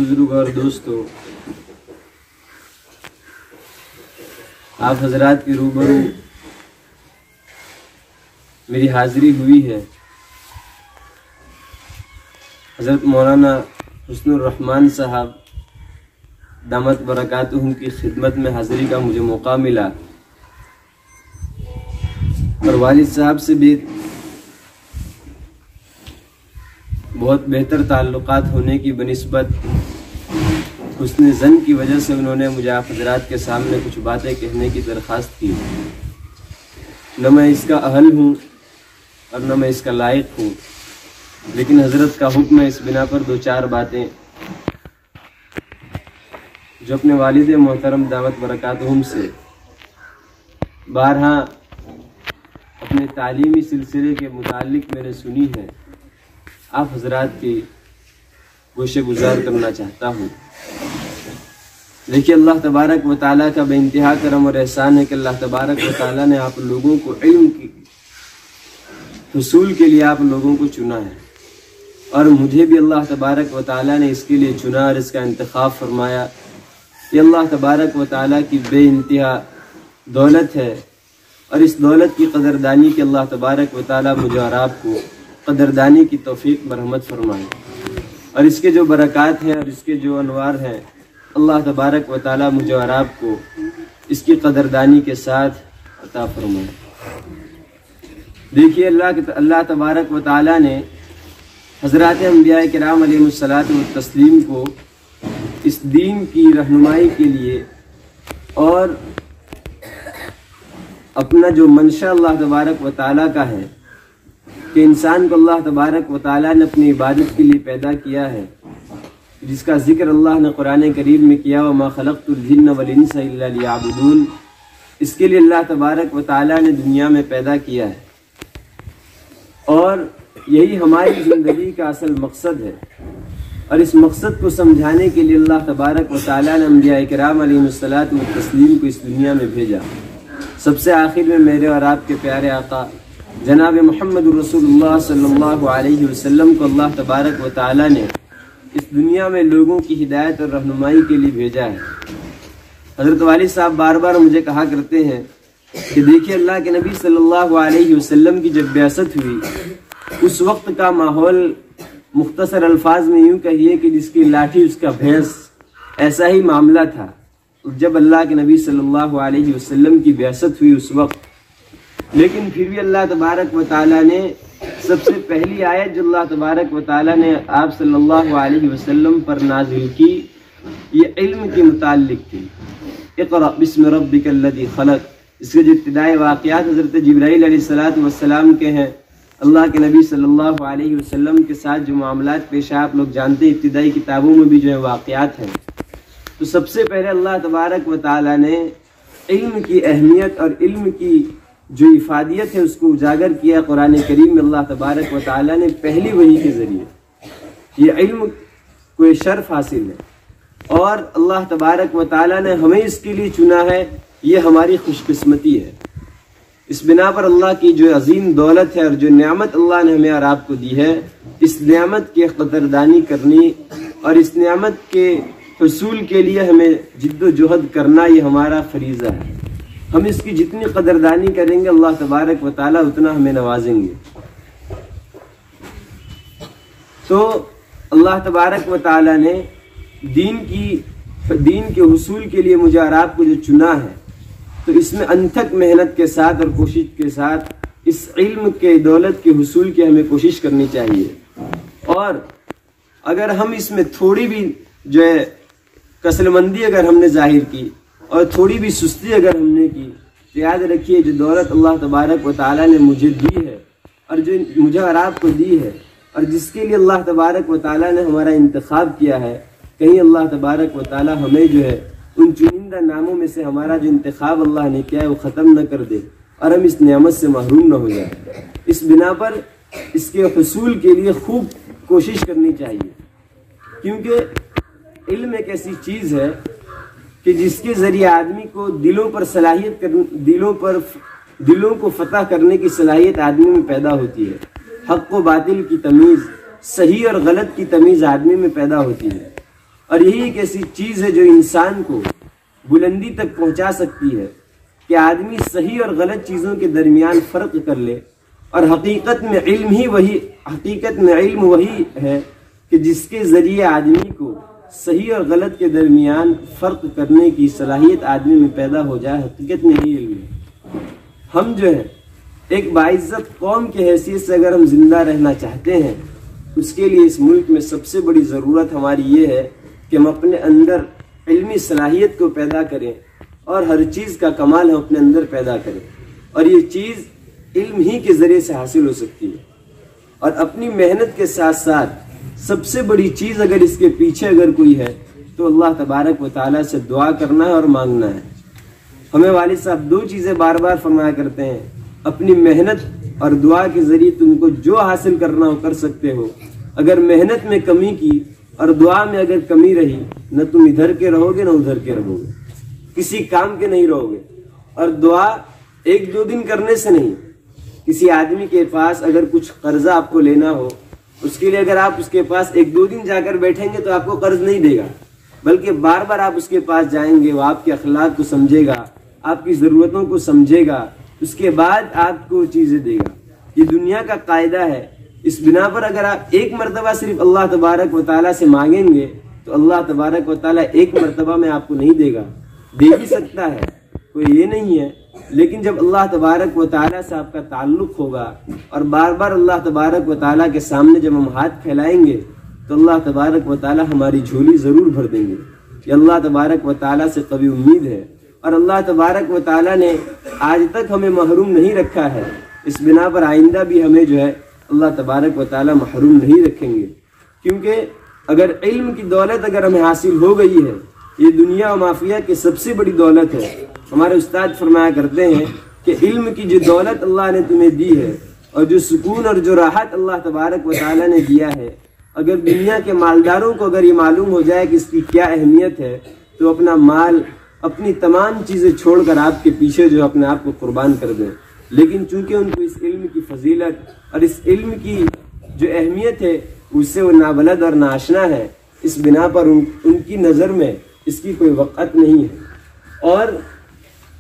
بزرگ اور دوستو، آپ حضرات کے روبرو میری حاضری ہوئی ہے۔ حضرت مولانا حسن الرحمان صاحب دامت برکاتہم کی خدمت میں حاضری کا مجھے موقع ملا، اور والد صاحب سے بھی بہت بہتر تعلقات ہونے کی بنسبت حسن ظن کی وجہ سے انہوں نے مجھے آپ حضرات کے سامنے کچھ باتیں کہنے کی درخواست کی۔ نہ میں اس کا اہل ہوں اور نہ میں اس کا لائق ہوں، لیکن حضرت کا حکم ہے، اس بنا پر دو چار باتیں جو اپنے والد محترم دامت برکاتہم سے بارہا اپنے تعلیمی سلسلے کے متعلق میں نے سنی ہے، آپ حضرات کی گوشے گزار کرنا چاہتا ہوں۔ دیکھیے، اللہ تبارک و تعالیٰ کا بے انتہا کرم اور احسان ہے کہ اللہ تبارک و تعالیٰ نے آپ لوگوں کو علم کی حصول کے لیے آپ لوگوں کو چنا ہے، اور مجھے بھی اللہ تبارک و تعالیٰ نے اس کے لیے چنا اور اس کا انتخاب فرمایا۔ یہ اللہ تبارک و تعالیٰ کی بے انتہا دولت ہے، اور اس دولت کی قدردانی کے اللہ تبارک و تعالیٰ مجھے اور آپ کو قدردانی کی توفیق مرحمت فرمائے، اور اس کے جو برکات ہیں اور اس کے جو انوار ہیں، اللہ تبارک و تعالیٰ مجھے اور آپ کو اس کی قدردانی کے ساتھ عطا فرمائے۔ دیکھیے، اللہ تبارک و تعالیٰ نے حضرات انبیاء کرام علیہ الصلاۃ والتسلیم کو اس دین کی رہنمائی کے لیے اور اپنا جو منشا اللہ تبارک و تعالیٰ کا ہے کہ انسان کو اللہ تبارک و تعالیٰ نے اپنی عبادت کے لیے پیدا کیا ہے، جس کا ذکر اللہ نے قرآن کریم میں کیا، وَمَا خَلَقْتُ الْجِنَّ وَالْإِنسَ إِلَّا لِيَعْبُدُونَ، اس کے لیے اللہ تبارک و تعالیٰ نے دنیا میں پیدا کیا ہے، اور یہی ہماری زندگی کا اصل مقصد ہے، اور اس مقصد کو سمجھانے کے لیے اللہ تبارک و تعالیٰ نے انبیاء کرام علیہ الصلاۃ والتسلیم کو اس دنیا میں بھیجا۔ سب سے آخر میں میرے اور آپ کے پیارے آقا جناب محمد رسول اللہ صلی اللہ علیہ وسلم کو اللہ تبارک و تعالیٰ نے اس دنیا میں لوگوں کی ہدایت اور رہنمائی کے لیے بھیجا ہے۔ حضرت والد صاحب بار بار مجھے کہا کرتے ہیں کہ دیکھیے، اللہ کے نبی صلی اللہ علیہ وسلم کی جب بعثت ہوئی، اس وقت کا ماحول مختصر الفاظ میں یوں کہیے کہ جس کی لاٹھی اس کا بھینس، ایسا ہی معاملہ تھا۔ جب اللہ کے نبی صلی اللہ علیہ وسلم کی بعثت ہوئی اس وقت، لیکن پھر بھی اللہ تبارک و تعالیٰ نے سب سے پہلی آیت جو اللہ تبارک و تعالیٰ نے آپ صلی اللہ علیہ وسلم پر نازل کی، یہ علم کے متعلق تھی۔ اقرأ بسم ربک الذی خلق، اس کے جو ابتدائی واقعات حضرت جبرائیل علیہ السلام کے ہیں، اللہ کے نبی صلی اللہ علیہ وسلم کے ساتھ جو معاملات پیش آپ لوگ جانتے ہیں، ابتدائی کتابوں میں بھی جو ہے واقعات ہیں۔ تو سب سے پہلے اللہ تبارک و تعالیٰ نے علم کی اہمیت اور علم کی جو افادیت ہے اس کو اجاگر کیا قرآن کریم میں۔ اللہ تبارک و تعالیٰ نے پہلی وحی کے ذریعے یہ علم کو یہ شرف حاصل ہے، اور اللہ تبارک و تعالیٰ نے ہمیں اس کے لیے چنا ہے، یہ ہماری خوش قسمتی ہے۔ اس بنا پر اللہ کی جو عظیم دولت ہے اور جو نعمت اللہ نے ہمیں اور آپ کو دی ہے، اس نعمت کی قدردانی کرنی اور اس نعمت کے حصول کے لیے ہمیں جد و جہد کرنا، یہ ہمارا فریضہ ہے۔ ہم اس کی جتنی قدردانی کریں گے، اللہ تبارک و تعالیٰ اتنا ہمیں نوازیں گے۔ تو اللہ تبارک و تعالیٰ نے دین کے حصول کے لیے مجھے اور آپ کو جو چنا ہے، تو اس میں انتھک محنت کے ساتھ اور کوشش کے ساتھ اس علم کے دولت کے حصول کی ہمیں کوشش کرنی چاہیے، اور اگر ہم اس میں تھوڑی بھی جو ہے کسل مندی اگر ہم نے ظاہر کی اور تھوڑی بھی سستی اگر ہم نے کی، تو یاد رکھیے جو دولت اللہ تبارک و تعالیٰ نے مجھے دی ہے اور جو مجھے اور آپ کو دی ہے، اور جس کے لیے اللہ تبارک و تعالیٰ نے ہمارا انتخاب کیا ہے، کہیں اللہ تبارک و تعالیٰ ہمیں جو ہے ان چنندہ ناموں میں سے ہمارا جو انتخاب اللہ نے کیا ہے وہ ختم نہ کر دے اور ہم اس نعمت سے محروم نہ ہو جائیں۔ اس بنا پر اس کے حصول کے لیے خوب کوشش کرنی چاہیے، کیونکہ علم ایک ایسی چیز ہے کہ جس کے ذریعے آدمی کو دلوں کو فتح کرنے کی صلاحیت آدمی میں پیدا ہوتی ہے، حق و باطل کی تمیز، صحیح اور غلط کی تمیز آدمی میں پیدا ہوتی ہے۔ اور یہی ایک ایسی چیز ہے جو انسان کو بلندی تک پہنچا سکتی ہے کہ آدمی صحیح اور غلط چیزوں کے درمیان فرق کر لے. اور حقیقت میں علم وہی ہے کہ جس کے ذریعے آدمی کو صحیح اور غلط کے درمیان فرق کرنے کی صلاحیت آدمی میں پیدا ہو جائے. حقیقت میں یہی علم ہے. ہم جو ہے ایک باعزت قوم کی حیثیت سے اگر ہم زندہ رہنا چاہتے ہیں، اس کے لیے اس ملک میں سب سے بڑی ضرورت ہماری یہ ہے کہ ہم اپنے اندر علمی صلاحیت کو پیدا کریں اور ہر چیز کا کمال ہم اپنے اندر پیدا کریں. اور یہ چیز علم ہی کے ذریعے سے حاصل ہو سکتی ہے. اور اپنی محنت کے ساتھ ساتھ سب سے بڑی چیز اگر اس کے پیچھے اگر کوئی ہے تو اللہ تبارک و تعالیٰ سے دعا کرنا ہے اور مانگنا ہے. ہمیں والد صاحب دو چیزیں بار بار فرمایا کرتے ہیں، اپنی محنت اور دعا کے ذریعے تم کو جو حاصل کرنا ہو کر سکتے ہو. اگر محنت میں کمی کی اور دعا میں اگر کمی رہی، نہ تم ادھر کے رہو گے نہ ادھر کے رہو گے، کسی کام کے نہیں رہو گے. اور دعا ایک دو دن کرنے سے نہیں. کسی آدمی کے پاس اگر کچھ قرضہ آپ کو لینا ہو، اس کے لیے اگر آپ اس کے پاس ایک دو دن جا کر بیٹھیں گے تو آپ کو قرض نہیں دے گا، بلکہ بار بار آپ اس کے پاس جائیں گے. وہ آپ کے اخلاق کو سمجھے گا، آپ کی ضرورتوں کو سمجھے گا، اس کے بعد آپ کو چیزیں دے گا. یہ دنیا کا قاعدہ ہے. اس بنا پر اگر آپ ایک مرتبہ صرف اللہ تبارک و تعالیٰ سے مانگیں گے تو اللہ تبارک و تعالیٰ ایک مرتبہ میں آپ کو نہیں دے گا. دے بھی سکتا ہے، کوئی یہ نہیں ہے، لیکن جب اللہ تبارک و تعالیٰ سے آپ کا تعلق ہوگا اور بار بار اللہ تبارک و تعالیٰ کے سامنے جب ہم ہاتھ پھیلائیں گے تو اللہ تبارک و تعالیٰ ہماری جھولی ضرور بھر دیں گے. یہ اللہ تبارک و تعالیٰ سے قوی امید ہے. اور اللہ تبارک و تعالیٰ نے آج تک ہمیں محروم نہیں رکھا ہے. اس بنا پر آئندہ بھی ہمیں جو ہے اللہ تبارک و تعالیٰ محروم نہیں رکھیں گے. کیونکہ اگر علم کی دولت اگر ہمیں حاصل ہو گئی ہے، یہ دنیا و مافیا کی سب سے بڑی دولت ہے. ہمارے استاد فرمایا کرتے ہیں کہ علم کی جو دولت اللہ نے تمہیں دی ہے اور جو سکون اور جو راحت اللہ تبارک و تعالیٰ نے دیا ہے، اگر دنیا کے مالداروں کو اگر یہ معلوم ہو جائے کہ اس کی کیا اہمیت ہے تو اپنا مال، اپنی تمام چیزیں چھوڑ کر آپ کے پیچھے جو اپنے آپ کو قربان کر دیں. لیکن چونکہ ان کو اس علم کی فضیلت اور اس علم کی جو اہمیت ہے اس سے وہ نابلد اور ناشنا ہے، اس بنا پر ان کی نظر میں اس کی کوئی وقت نہیں ہے. اور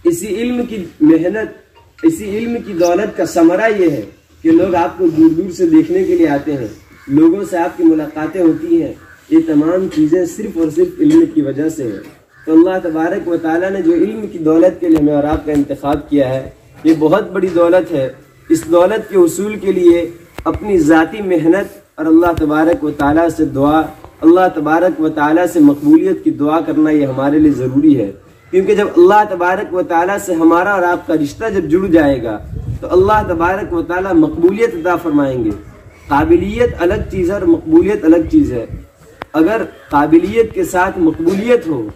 اسی علم کی محنت، اسی علم کی دولت کا ثمرہ یہ ہے کہ لوگ آپ کو دور دور سے دیکھنے کے لیے آتے ہیں، لوگوں سے آپ کی ملاقاتیں ہوتی ہیں. یہ تمام چیزیں صرف اور صرف علم کی وجہ سے ہے. تو اللہ تبارک و تعالیٰ نے جو علم کی دولت کے لیے ہمیں اور آپ کا انتخاب کیا ہے، یہ بہت بڑی دولت ہے. اس دولت کے حصول کے لیے اپنی ذاتی محنت اور اللہ تبارک و تعالیٰ سے دعا، اللہ تبارک و تعالیٰ سے مقبولیت کی دعا کرنا یہ ہمارے لیے ضروری ہے. کیونکہ جب اللہ تبارک و تعالیٰ سے ہمارا اور آپ کا رشتہ جب جڑ جائے گا تو اللہ تبارک و تعالیٰ مقبولیت عطا فرمائیں گے. قابلیت الگ چیز ہے اور مقبولیت الگ چیز ہے. اگر قابلیت کے ساتھ مقبولیت ہو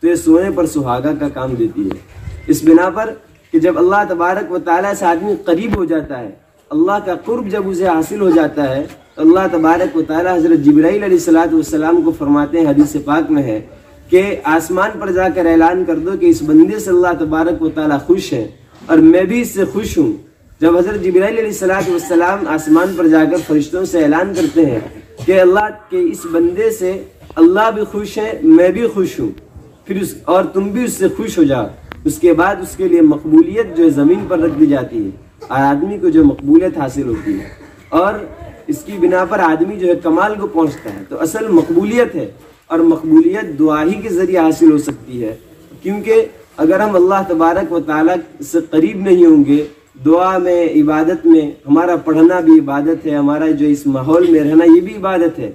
تو یہ سونے پر سہاگا کا کام دیتی ہے. اس بنا پر کہ جب اللہ تبارک و تعالیٰ سے آدمی قریب ہو جاتا ہے، اللہ کا قرب جب اسے حاصل ہو جاتا ہے تو اللہ تبارک و تعالیٰ حضرت جبرائیل علیہ السلام کو فرماتے ہیں، حدیث پاک میں ہے کہ آسمان پر جا کر اعلان کر دو کہ اس بندے سے اللہ تبارک و تعالیٰ خوش ہے اور میں بھی اس سے خوش ہوں. جب حضرت جبرائیل علیہ السلام آسمان پر جا کر فرشتوں سے اعلان کرتے ہیں کہ اللہ کے اس بندے سے اللہ بھی خوش ہے، میں بھی خوش ہوں، پھر اور تم بھی اس سے خوش ہو جاؤ، اس کے بعد اس کے لیے مقبولیت جو ہے زمین پر رکھ دی جاتی ہے اور آدمی کو جو مقبولیت حاصل ہوتی ہے اور اس کی بنا پر آدمی جو ہے کمال کو پہنچتا ہے. تو اصل مقبولیت ہے اور مقبولیت دعا ہی کے ذریعے حاصل ہو سکتی ہے. کیونکہ اگر ہم اللہ تبارک و تعالیٰ سے قریب نہیں ہوں گے، دعا میں، عبادت میں، ہمارا پڑھنا بھی عبادت ہے، ہمارا جو اس ماحول میں رہنا یہ بھی عبادت ہے.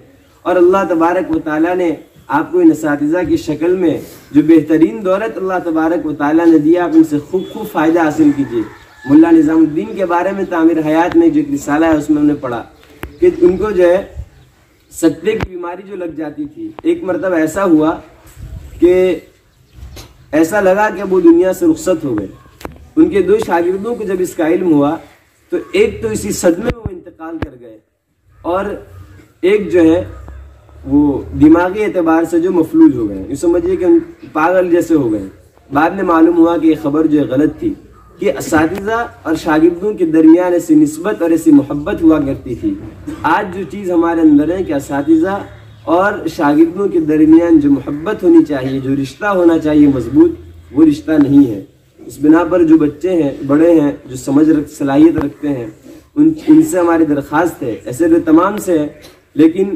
اور اللہ تبارک و تعالیٰ نے آپ کو ان اساتذہ کی شکل میں جو بہترین دولت اللہ تبارک و تعالیٰ نے دیا، آپ ان سے خوب فائدہ حاصل کیجیے. ملا نظام الدین کے بارے میں تعمیر حیات میں جو ایک رسالہ ہے اس میں ہم نے پڑھا کہ ان کو جو ہے سکتے کی بیماری جو لگ جاتی تھی. ایک مرتبہ ایسا ہوا کہ ایسا لگا کہ وہ دنیا سے رخصت ہو گئے. ان کے دو شاگردوں کو جب اس کا علم ہوا تو ایک تو اسی صدمے میں وہ انتقال کر گئے اور ایک جو ہے وہ دماغی اعتبار سے جو مفلوج ہو گئے، یہ سمجھیے کہ پاگل جیسے ہو گئے. بعد میں معلوم ہوا کہ یہ خبر جو ہے غلط تھی کہ اساتذہ اور شاگردوں کے درمیان ایسی نسبت اور ایسی محبت ہوا کرتی تھی. آج جو چیز ہمارے اندر ہے کہ اساتذہ اور شاگردوں کے درمیان جو محبت ہونی چاہیے، جو رشتہ ہونا چاہیے مضبوط، وہ رشتہ نہیں ہے۔ اس بنا پر جو بچے ہیں، بڑے ہیں، جو صلاحیت رکھتے ہیں، ان سے ہماری درخواست ہے، ایسے تو تمام سے ہے، لیکن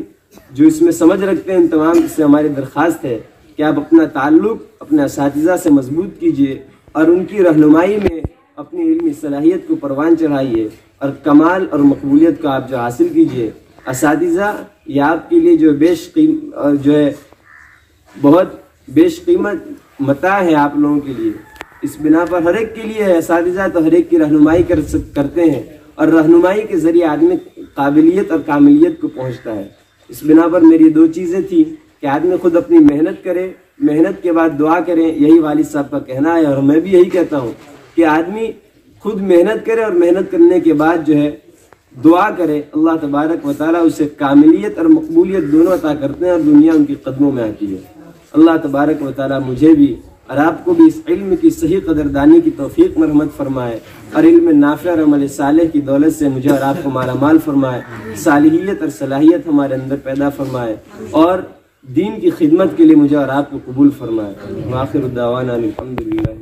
جو اس میں سمجھ رکھتے ہیں ان تمام سے ہماری درخواست ہے کہ آپ اپنا تعلق اپنے اساتذہ سے مضبوط کیجئے اور ان کی رہنمائی میں اپنی علمی صلاحیت کو پروان چڑھائیے اور کمال اور مقبولیت کو آپ جو حاصل کیجئے۔ اساتذہ یہ آپ کے لیے جو ہے بہت بیش قیمت متاع ہے آپ لوگوں کے لیے۔ اس بنا پر ہر ایک کے لیے ہے، اساتذہ تو ہر ایک کی رہنمائی کرتے ہیں اور رہنمائی کے ذریعے آدمی قابلیت اور کاملیت کو پہنچتا ہے۔ اس بنا پر میری دو چیزیں تھیں کہ آدمی خود اپنی محنت کرے، محنت کے بعد دعا کرے، یہی والد صاحب کا کہنا ہے اور میں بھی یہی کہتا ہوں کہ آدمی خود محنت کرے اور محنت کرنے کے بعد جو ہے دعا کرے، اللہ تبارک و تعالیٰ اسے کاملیت اور مقبولیت دونوں عطا کرتے ہیں اور دنیا ان کے قدموں میں آتی ہے۔ اللہ تبارک و تعالیٰ مجھے بھی اور آپ کو بھی اس علم کی صحیح قدردانی کی توفیق مرحمت فرمائے اور علم نافع اور عمل صالح کی دولت سے مجھے اور آپ کو مالا مال فرمائے، صالحیت اور صلاحیت ہمارے اندر پیدا فرمائے اور دین کی خدمت کے لیے مجھے اور آپ کو قبول فرمائے۔ وآخر دعوانا الحمدللہ۔